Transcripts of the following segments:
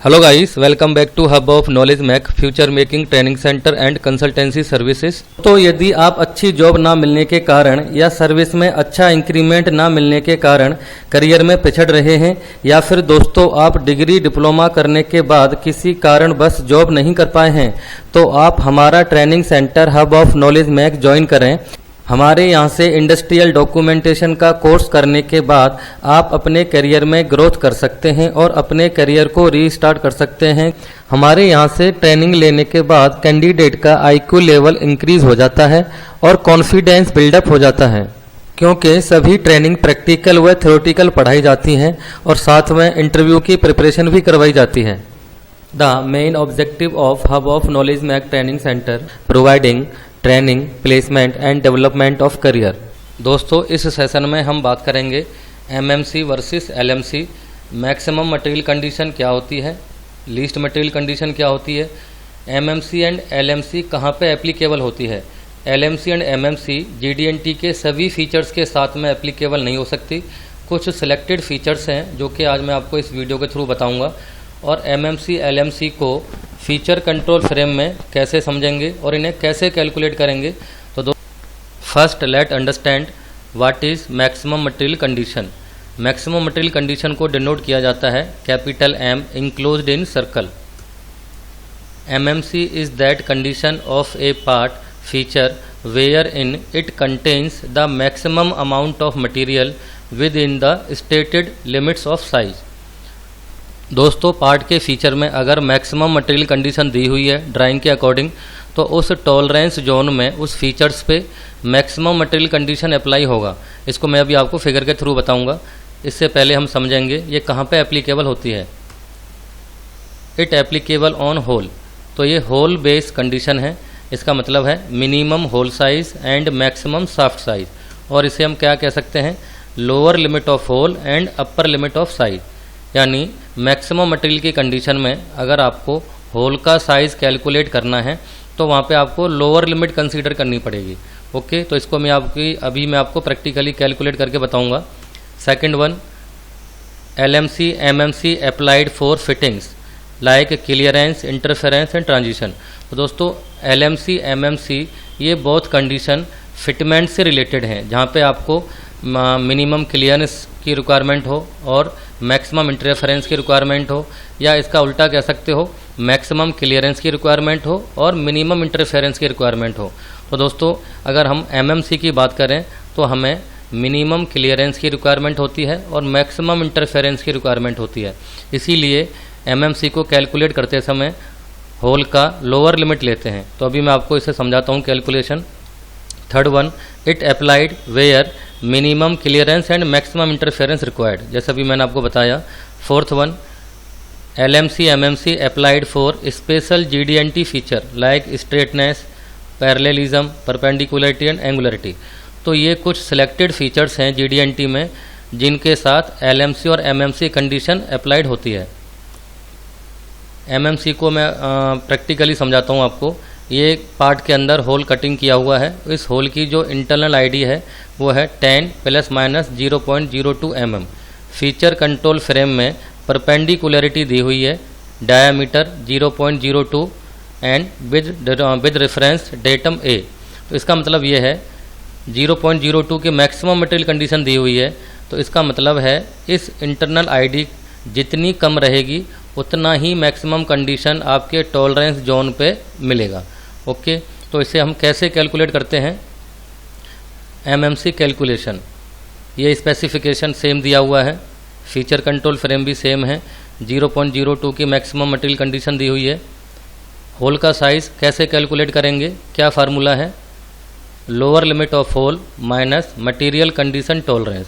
Hello guys, welcome back to hub of knowledge Mac future making training centre and consultancy services. तो यदि आप अच्छी job ना मिलने के कारण या सर्विस में अच्छा इंक्रीमेंट ना मिलने के कारण करियर में पिछड़ रहे हैं, या फिर दोस्तों आप डिग्री डिप्लोमा करने के बाद किसी कारण बस जॉब नहीं कर पाए हैं, तो आप हमारा training centre hub of knowledge Mac join करें। हमारे यहाँ से इंडस्ट्रियल डॉक्यूमेंटेशन का कोर्स करने के बाद आप अपने करियर में ग्रोथ कर सकते हैं और अपने करियर को रीस्टार्ट कर सकते हैं। हमारे यहाँ से ट्रेनिंग लेने के बाद कैंडिडेट का आईक्यू लेवल इंक्रीज हो जाता है और कॉन्फिडेंस बिल्डअप हो जाता है, क्योंकि सभी ट्रेनिंग प्रैक्टिकल व थ्योरेटिकल पढ़ाई जाती हैं और साथ में इंटरव्यू की प्रिपरेशन भी करवाई जाती है। The main objective of hub of knowledge Mac training centre providing training, placement and development of career. दोस्तों, इस सेशन में हम बात करेंगे MMC versus LMC. Maximum material condition क्या होती है, लीस्ट मटेरियल कंडीशन क्या होती है, एमएमसी एंड एलएमसी कहाँ पे एप्लीकेबल होती है। एलएमसी एंड एमएमसी जीडीएनटी के सभी फीचर्स के साथ में एप्लीकेबल नहीं हो सकती। कुछ सिलेक्टेड फीचर्स हैं जो कि आज मैं आपको इस वीडियो के थ्रू बताऊँगा। और एमएमसी एलएमसी को फीचर कंट्रोल फ्रेम में कैसे समझेंगे और इन्हें कैसे कैलकुलेट करेंगे। तो first let understand what is maximum material condition. Maximum material condition को डिनोट किया जाता है capital M enclosed in circle. MMC is that condition of a part feature where in it contains the maximum amount of material within the stated limits of size. दोस्तों, part के feature में अगर maximum material condition दी हुई है drawing के according, तो उस tolerance zone में उस फीचर्स पे मैक्सिमम मटेरियल कंडीशन अप्लाई होगा। इसको मैं अभी आपको फिगर के थ्रू बताऊंगा। इससे पहले हम समझेंगे ये कहाँ पे एप्लीकेबल होती है। It applicable on hole. तो ये होल बेस कंडीशन है। इसका मतलब है minimum hole size and maximum shaft size. और इसे हम क्या कह सकते हैं, lower limit of hole and upper limit of size. यानी मैक्सिमम मटेरियल की कंडीशन में अगर आपको होल का साइज़ कैलकुलेट करना है तो वहाँ पे आपको लोअर लिमिट कंसीडर करनी पड़ेगी। ओके, तो इसको मैं आपको प्रैक्टिकली कैलकुलेट करके बताऊंगा। Second one, LMC MMC applied for fittings like clearance, interference and transition. तो दोस्तों, एलएमसी एमएमसी ये बहुत कंडीशन फिटमेंट से रिलेटेड हैं, जहाँ पे आपको मिनिमम क्लियरेंस की रिक्वायरमेंट हो और मैक्सिमम इंटरफेरेंस की रिक्वायरमेंट हो, या इसका उल्टा कह सकते हो मैक्सिमम क्लियरेंस की रिक्वायरमेंट हो और मिनिमम इंटरफेरेंस की रिक्वायरमेंट हो। तो दोस्तों, अगर हम एमएमसी की बात करें तो हमें मिनिमम क्लियरेंस की रिक्वायरमेंट होती है और मैक्सिमम इंटरफेरेंस की रिक्वायरमेंट होती है। इसीलिए एमएमसी को कैलकुलेट करते समय होल का लोअर लिमिट लेते हैं। तो अभी मैं आपको इसे समझाता हूँ calculation. Third one, it applied where minimum clearance and maximum interference required, जैसा भी मैंने आपको बताया। Fourth one, LMC MMC applied for special GDNT feature like straightness, parallelism, perpendicularity and angularity. तो ये कुछ सिलेक्टेड फीचर्स हैं जीडीएनटी में जिनके साथ एलएमसी और एमएमसी कंडीशन अप्लाइड होती है। एमएमसी को मैं प्रैक्टिकली समझाता हूँ आपको। ये पार्ट के अंदर होल कटिंग किया हुआ है। इस होल की जो इंटरनल आईडी है वो है 10 ± 0.02 mm। फीचर कंट्रोल फ्रेम में परपेंडिकुलरिटी दी हुई है, diameter 0.02 and with reference datum A. तो इसका मतलब ये है 0.02 की मैक्सिमम मटेरियल कंडीशन दी हुई है, तो इसका मतलब है इस इंटरनल आईडी जितनी कम रहेगी उतना ही मैक्सिमम कंडीशन आपके टॉलरेंस जोन पे मिलेगा। ओके, तो इसे हम कैसे कैलकुलेट करते हैं, एमएमसी कैलकुलेशन। ये स्पेसिफिकेशन सेम दिया हुआ है, फीचर कंट्रोल फ्रेम भी सेम है, 0.02 की मैक्सिमम मटेरियल कंडीशन दी हुई है। होल का साइज़ कैसे कैलकुलेट करेंगे, क्या फार्मूला है, lower limit of hole minus material condition tolerance.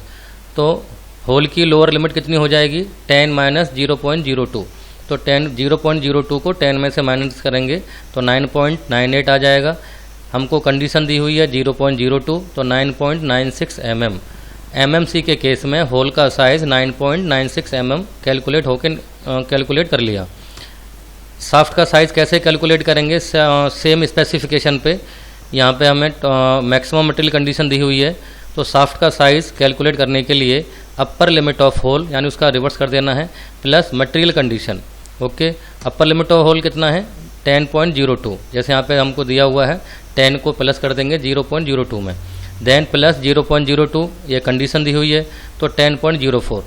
तो होल की लोअर लिमिट कितनी हो जाएगी, 10 - 0.02। तो 0.02 को 10 में से माइनस करेंगे तो 9.98 आ जाएगा। हमको कंडीशन दी हुई है 0.02, तो 9.96 mm। एमएमसी के केस में होल का साइज़ 9.96 mm कैलकुलेट कर लिया। साफ्ट का साइज़ कैसे कैलकुलेट करेंगे, सेम स्पेसिफिकेशन पे यहाँ पे हमें मैक्सिमम मटेरियल कंडीशन दी हुई है, तो साफ्ट का साइज़ कैलकुलेट करने के लिए अपर लिमिट ऑफ होल यानी उसका रिवर्स कर देना है plus material condition. Okay, upper limit of hole कितना है 10.02, जैसे यहाँ पे हमको दिया हुआ है 10 को प्लस कर देंगे 0.02 में, देन प्लस 0.02 ये कंडीशन दी हुई है तो 10.04।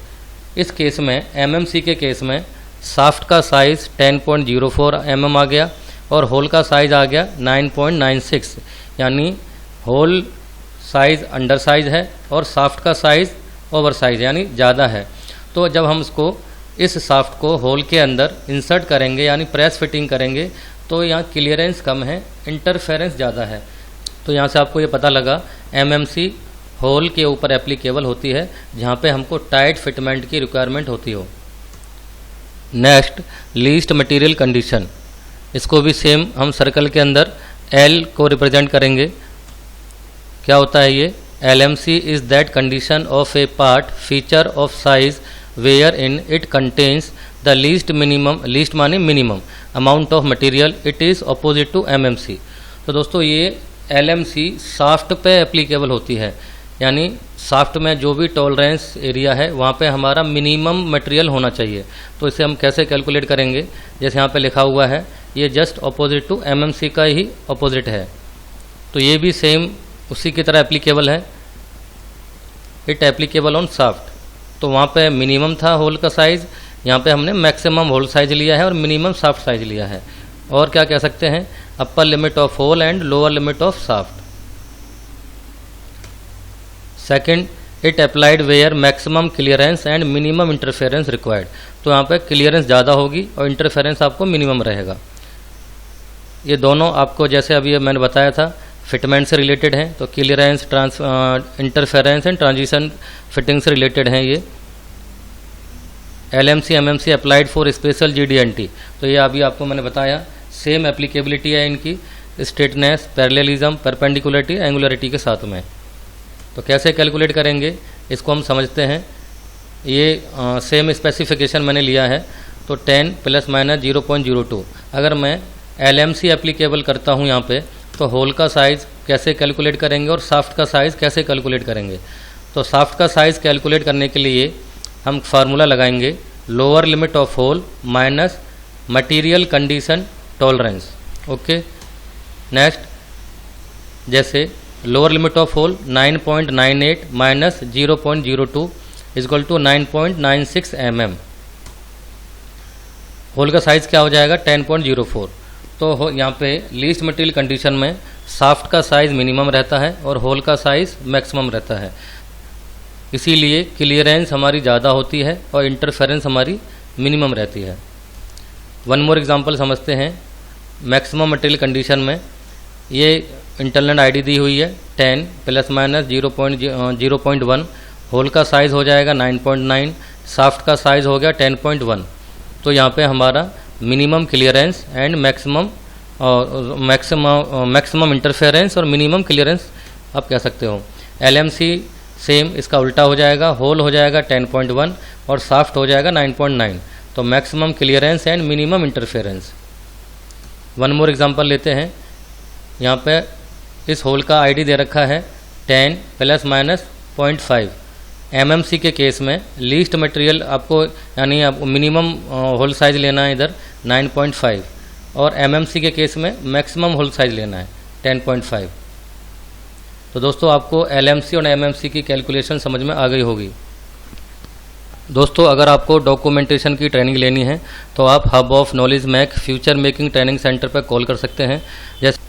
इस केस में एमएमसी के केस में शाफ्ट का साइज़ 10.04 mm आ गया और होल का साइज़ आ गया 9.96, यानी होल साइज़ अंडर साइज है और शाफ्ट का साइज़ ओवर साइज यानी ज़्यादा है। तो जब हम इसको इस शाफ्ट को होल के अंदर इंसर्ट करेंगे यानी प्रेस फिटिंग करेंगे तो यहाँ क्लियरेंस कम है, इंटरफेरेंस ज़्यादा है। तो यहाँ से आपको ये पता लगा एमएमसी होल के ऊपर एप्लीकेबल होती है जहाँ पे हमको टाइट फिटमेंट की रिक्वायरमेंट होती हो। नेक्स्ट, लीस्ट मटेरियल कंडीशन, इसको भी सेम हम सर्कल के अंदर एल को रिप्रेजेंट करेंगे। क्या होता है ये, LMC is that condition of a part feature of size where in it contains the least माने minimum amount of material, it is opposite to MMC। तो दोस्तों ये LMC शाफ्ट पे एप्लीकेबल होती है, यानी शाफ्ट में जो भी टॉलरेंस एरिया है वहाँ पे हमारा मिनिमम मटेरियल होना चाहिए। तो इसे हम कैसे कैलकुलेट करेंगे, जैसे यहाँ पे लिखा हुआ है ये जस्ट अपोजिट टू MMC का ही अपोजिट है, तो ये भी सेम उसी की तरह एप्लीकेबल है, इट एप्लीकेबल ऑन शाफ्ट। तो वहाँ पे मिनिमम था होल का साइज़, यहाँ पे हमने मैक्सिमम होल साइज लिया है और मिनिमम शाफ्ट साइज लिया है। और क्या कह सकते हैं, upper limit of hole and lower limit of shaft. Second, it applied where maximum clearance and minimum interference required. तो यहाँ पे क्लियरेंस ज़्यादा होगी और इंटरफेरेंस आपको मिनिमम रहेगा। ये दोनों आपको जैसे अभी मैंने बताया था फिटमेंट से रिलेटेड हैं, तो clearance interference and transition fitting से रिलेटेड हैं ये। LMC MMC applied for special GD&T, तो ये अभी आपको मैंने बताया सेम एप्लीकेबिलिटी है इनकी स्ट्रेटनेस, पैरेललिज्म, परपेंडिकुलरिटी, एंगुलरिटी के साथ में। तो कैसे कैलकुलेट करेंगे इसको हम समझते हैं। ये सेम स्पेसिफिकेशन मैंने लिया है, तो 10 ± 0.02। अगर मैं LMC एप्लीकेबल करता हूँ यहाँ पे, तो होल का साइज़ कैसे कैलकुलेट करेंगे और शाफ्ट का साइज़ कैसे कैलकुलेट करेंगे। तो शाफ्ट का साइज़ कैलकुलेट करने के लिए हम फार्मूला लगाएंगे lower limit of hole minus material condition tolerance. Okay, next, जैसे lower limit of hole 9.98 minus 0.02 equal to 9.96 mm। Hole का साइज़ क्या हो जाएगा 10.04। तो यहाँ पे लीस्ट मटेरियल कंडीशन में शाफ्ट का साइज़ मिनिमम रहता है और होल का साइज़ मैक्सिमम रहता है, इसीलिए क्लियरेंस हमारी ज़्यादा होती है और इंटरफेरेंस हमारी मिनिमम रहती है। वन मोर एग्जांपल समझते हैं। मैक्सिमम मटेरियल कंडीशन में ये इंटरनल आईडी दी हुई है 10 ± 0.1, होल का साइज़ हो जाएगा 9.9, शाफ्ट का साइज़ हो गया 10.1। तो यहाँ पे हमारा minimum clearance and maximum interference और मिनिमम क्लियरेंस आप कह सकते हो। LMC सेम इसका उल्टा हो जाएगा, होल हो जाएगा 10.1 और शाफ्ट हो जाएगा 9.9। तो maximum clearance and minimum interference. One more example लेते हैं। यहाँ पे इस होल का आईडी दे रखा है 10 ± 0.5। MMC के केस में लीस्ट मटेरियल आपको यानी आपको मिनिमम होल साइज लेना है इधर 9.5 और MMC के केस में मैक्सिमम होल साइज लेना है 10.5। तो दोस्तों आपको LMC और MMC की कैलकुलेशन समझ में आ गई होगी। दोस्तों अगर आपको डॉक्यूमेंटेशन की ट्रेनिंग लेनी है तो आप hub of knowledge Mac future making training centre पर कॉल कर सकते हैं। जैसे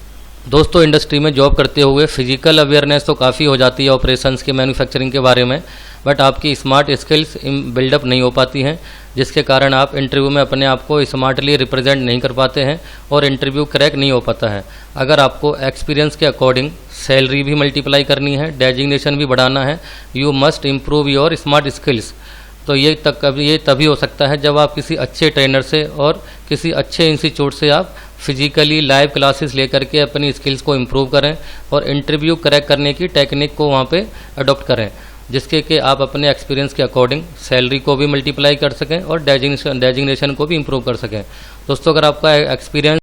दोस्तों इंडस्ट्री में जॉब करते हुए फिजिकल अवेयरनेस तो काफ़ी हो जाती है ऑपरेशंस के, मैन्युफैक्चरिंग के बारे में, बट आपकी स्मार्ट स्किल्स बिल्डअप नहीं हो पाती हैं, जिसके कारण आप इंटरव्यू में अपने आप को स्मार्टली रिप्रेजेंट नहीं कर पाते हैं और इंटरव्यू क्रैक नहीं हो पाता है। अगर आपको एक्सपीरियंस के अकॉर्डिंग सैलरी भी मल्टीप्लाई करनी है, डेजिग्नेशन भी बढ़ाना है, you must improve your smart skills. तो ये तभी हो सकता है जब आप किसी अच्छे ट्रेनर से और किसी अच्छे इंस्टीट्यूट से आप फिजिकली लाइव क्लासेस लेकर के अपनी स्किल्स को इम्प्रूव करें और इंटरव्यू क्रैक करने की टेक्निक को वहाँ पे अडॉप्ट करें, जिसके कि आप अपने एक्सपीरियंस के अकॉर्डिंग सैलरी को भी मल्टीप्लाई कर सकें और डेजिग्नेशन को भी इम्प्रूव कर सकें। दोस्तों अगर आपका एक्सपीरियंस